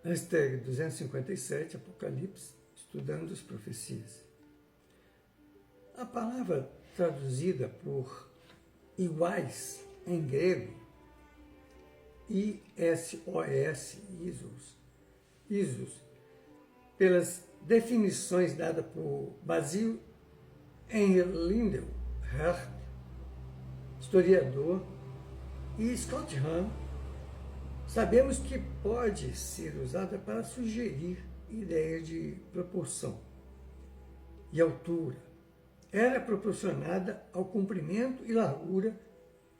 #257, Apocalipse, estudando as profecias. A palavra traduzida por iguais em grego, ISOS, Isos, pelas definições dadas por Basil Henry Lindell Hart, historiador, e Scott Hahn, sabemos que pode ser usada para sugerir ideias de proporção e altura. Era proporcionada ao comprimento e largura,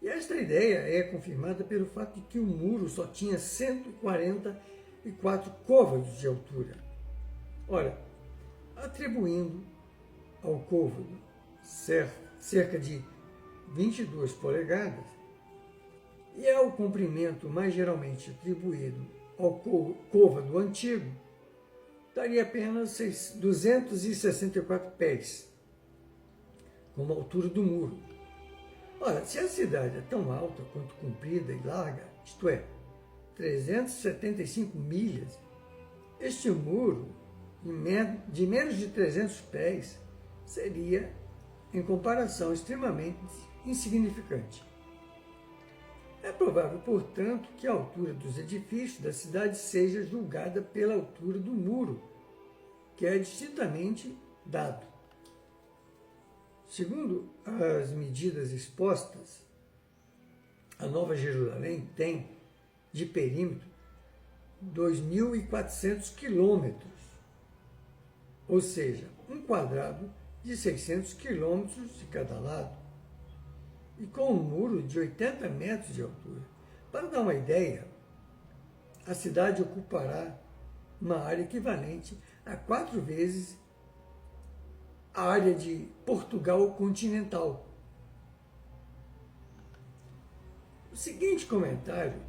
e esta ideia é confirmada pelo fato de que o muro só tinha 144 côvados de altura. Ora, atribuindo ao côvado cerca de 22 polegadas, e ao comprimento mais geralmente atribuído ao côvado antigo, daria apenas 264 pés, como a altura do muro. Ora, se a cidade é tão alta quanto comprida e larga, isto é, 375 milhas, este muro de menos de 300 pés seria, em comparação, extremamente insignificante. É provável, portanto, que a altura dos edifícios da cidade seja julgada pela altura do muro, que é distintamente dado. Segundo as medidas expostas, a Nova Jerusalém tem de perímetro 2.400 quilômetros, ou seja, um quadrado de 600 quilômetros de cada lado, e com um muro de 80 metros de altura. Para dar uma ideia, a cidade ocupará uma área equivalente a 4 vezes a área de Portugal continental. O seguinte comentário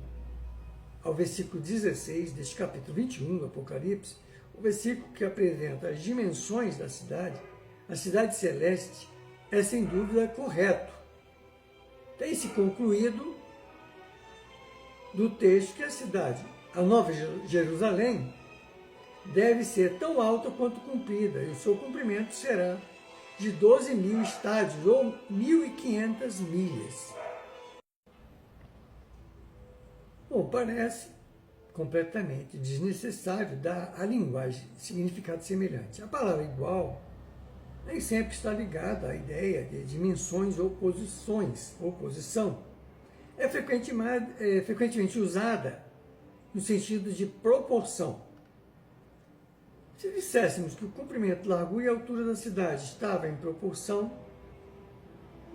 ao versículo 16 deste capítulo 21 do Apocalipse, o versículo que apresenta as dimensões da cidade, a cidade celeste, é sem dúvida correto. Tem-se concluído do texto que a cidade, a Nova Jerusalém, deve ser tão alta quanto comprida, e o seu comprimento será de 12.000 estádios, ou 1.500 milhas. Bom, parece completamente desnecessário dar à linguagem significado semelhante. A palavra igual nem sempre está ligada à ideia de dimensões ou posição. É frequentemente usada no sentido de proporção. Se disséssemos que o comprimento, largura e altura da cidade estava em proporção,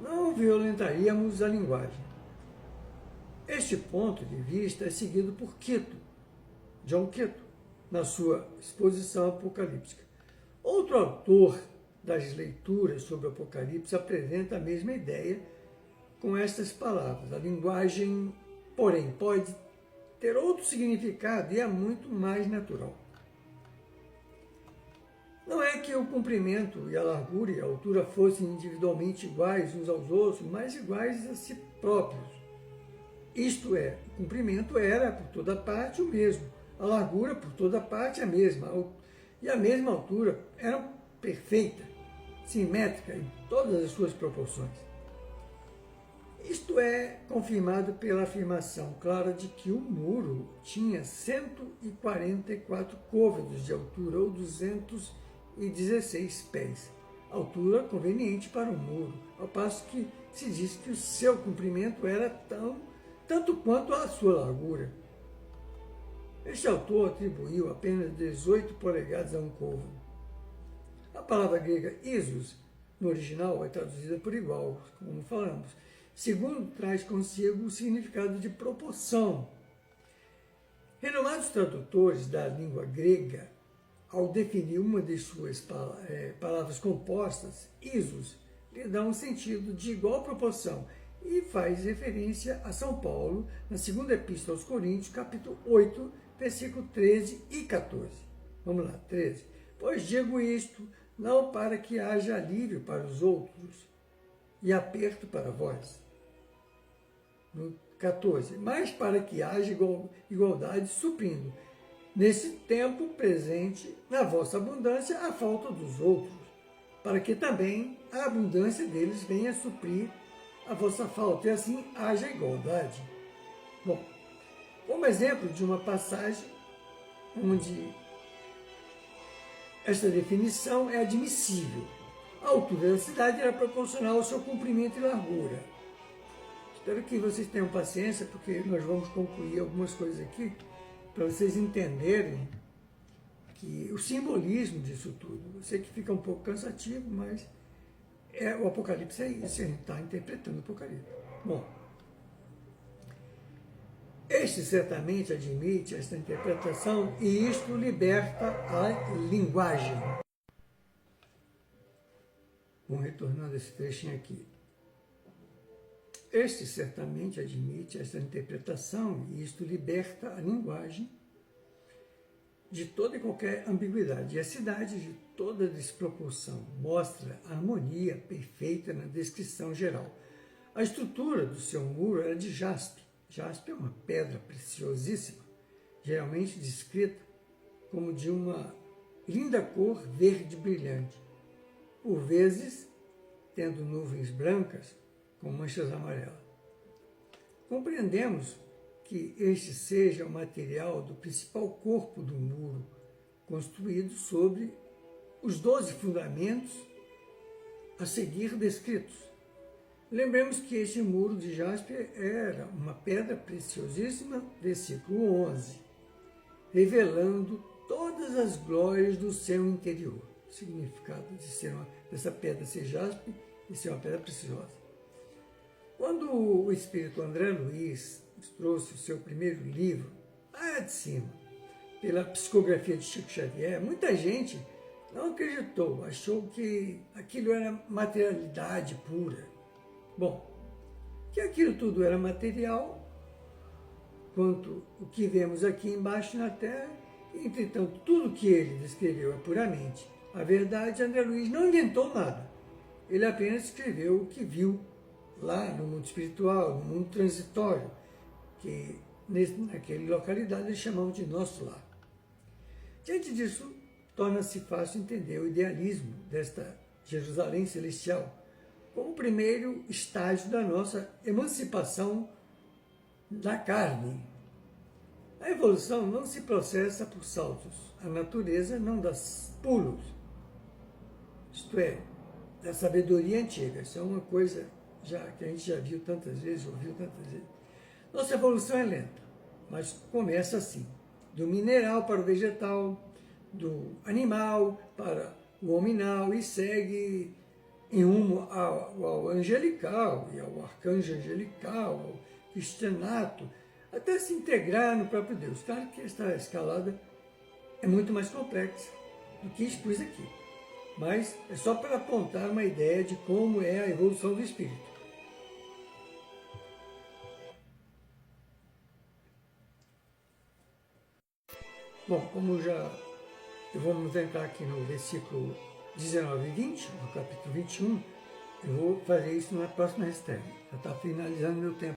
não violentaríamos a linguagem. Este ponto de vista é seguido por John Quito, na sua exposição apocalíptica. Outro autor das leituras sobre o Apocalipse apresenta a mesma ideia com estas palavras. A linguagem, porém, pode ter outro significado e é muito mais natural. Não é que o comprimento e a largura e a altura fossem individualmente iguais uns aos outros, mas iguais a si próprios. Isto é, o comprimento era por toda parte o mesmo, a largura por toda parte a mesma, e a mesma altura era perfeita, simétrica em todas as suas proporções. Isto é confirmado pela afirmação clara de que o muro tinha 144 côvados de altura, ou 216 pés, altura conveniente para um muro, ao passo que se diz que o seu comprimento era tanto quanto a sua largura. Este autor atribuiu apenas 18 polegadas a um côvado. A palavra grega isos, no original, é traduzida por igual, como falamos, segundo traz consigo o significado de proporção. Renomados tradutores da língua grega, ao definir uma de suas palavras compostas, isos, lhe dá um sentido de igual proporção e faz referência a São Paulo na segunda epístola aos Coríntios, capítulo 8, versículo 13 e 14. Vamos lá, 13. Pois digo isto, não para que haja alívio para os outros e aperto para vós. No 14. Mas para que haja igualdade, suprindo nesse tempo presente, na vossa abundância, a falta dos outros, para que também a abundância deles venha suprir a vossa falta, e assim haja igualdade. Bom, como exemplo de uma passagem onde esta definição é admissível. A altura da cidade era proporcional ao seu comprimento e largura. Espero que vocês tenham paciência, porque nós vamos concluir algumas coisas aqui, para vocês entenderem que o simbolismo disso tudo. Eu sei que fica um pouco cansativo, mas o Apocalipse é isso, a gente está interpretando o Apocalipse. Bom, este certamente admite esta interpretação e isto liberta a linguagem. Vamos retornando esse trechinho aqui. Este certamente admite esta interpretação e isto liberta a linguagem de toda e qualquer ambiguidade. E a cidade, de toda desproporção, mostra harmonia perfeita na descrição geral. A estrutura do seu muro era de jaspe. Jaspe é uma pedra preciosíssima, geralmente descrita como de uma linda cor verde brilhante, por vezes tendo nuvens brancas com manchas amarelas. Compreendemos que este seja o material do principal corpo do muro, construído sobre os 12 fundamentos a seguir descritos. Lembremos que este muro de jaspe era uma pedra preciosíssima, versículo 11, revelando todas as glórias do seu interior. O significado dessa pedra ser jaspe e ser uma pedra preciosa. Quando o espírito André Luiz trouxe o seu primeiro livro, lá de cima, pela psicografia de Chico Xavier, muita gente não acreditou, achou que aquilo era materialidade pura. Bom, que aquilo tudo era material, quanto o que vemos aqui embaixo na Terra, e, entretanto, tudo que ele descreveu é puramente a verdade. André Luiz não inventou nada, ele apenas escreveu o que viu lá no mundo espiritual, no mundo transitório, que naquela localidade eles chamam de nosso lar. Diante disso, torna-se fácil entender o idealismo desta Jerusalém celestial como o primeiro estágio da nossa emancipação da carne. A evolução não se processa por saltos, a natureza não dá pulos, isto é, da sabedoria antiga. Isso é uma coisa que a gente já viu tantas vezes, ouviu tantas vezes. Nossa evolução é lenta, mas começa assim, do mineral para o vegetal, do animal para o hominal, e segue em rumo ao angelical, e ao arcanjo angelical, ao cristianato, até se integrar no próprio Deus. Claro que esta escalada é muito mais complexa do que expus aqui, mas é só para apontar uma ideia de como é a evolução do espírito. Bom, como vamos entrar aqui no versículo 19 e 20, no capítulo 21, eu vou fazer isso na próxima hashtag. Já está finalizando meu tempo.